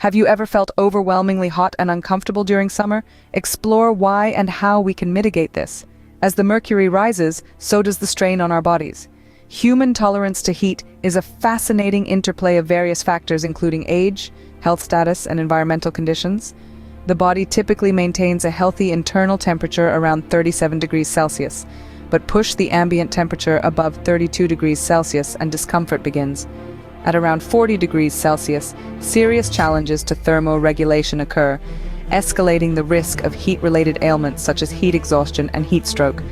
Have you ever felt overwhelmingly hot and uncomfortable during summer? Explore why and how we can mitigate this. As the mercury rises, so does the strain on our bodies. Human tolerance to heat is a fascinating interplay of various factors including age, health status, and environmental conditions. The body typically maintains a healthy internal temperature around 37 degrees Celsius, but push the ambient temperature above 32 degrees Celsius and discomfort begins. At around 40 degrees Celsius, serious challenges to thermoregulation occur, escalating the risk of heat-related ailments such as heat exhaustion and heat stroke.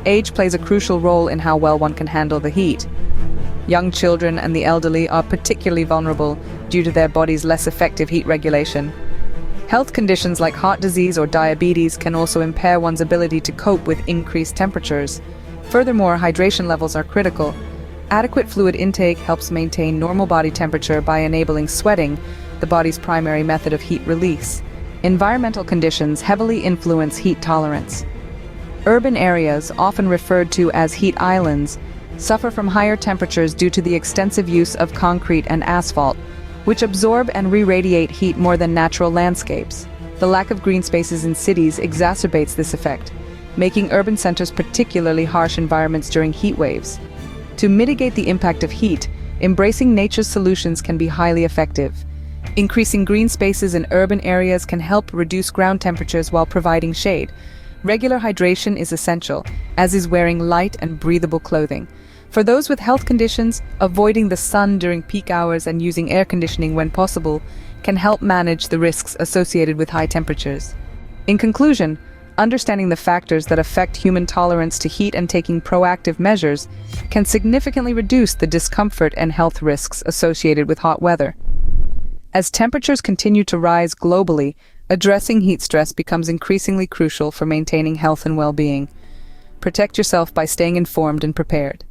Age plays a crucial role in how well one can handle the heat. Young children and the elderly are particularly vulnerable due to their body's less effective heat regulation. Health conditions like heart disease or diabetes can also impair one's ability to cope with increased temperatures. Furthermore, hydration levels are critical. Adequate fluid intake helps maintain normal body temperature by enabling sweating, the body's primary method of heat release. Environmental conditions heavily influence heat tolerance. Urban areas, often referred to as heat islands, suffer from higher temperatures due to the extensive use of concrete and asphalt, which absorb and re-radiate heat more than natural landscapes. The lack of green spaces in cities exacerbates this effect, making urban centers particularly harsh environments during heat waves. To mitigate the impact of heat, embracing nature's solutions can be highly effective. Increasing green spaces in urban areas can help reduce ground temperatures while providing shade. Regular hydration is essential, as is wearing light and breathable clothing. For those with health conditions, avoiding the sun during peak hours and using air conditioning when possible can help manage the risks associated with high temperatures. In conclusion, understanding the factors that affect human tolerance to heat and taking proactive measures can significantly reduce the discomfort and health risks associated with hot weather. As temperatures continue to rise globally, addressing heat stress becomes increasingly crucial for maintaining health and well-being. Protect yourself by staying informed and prepared.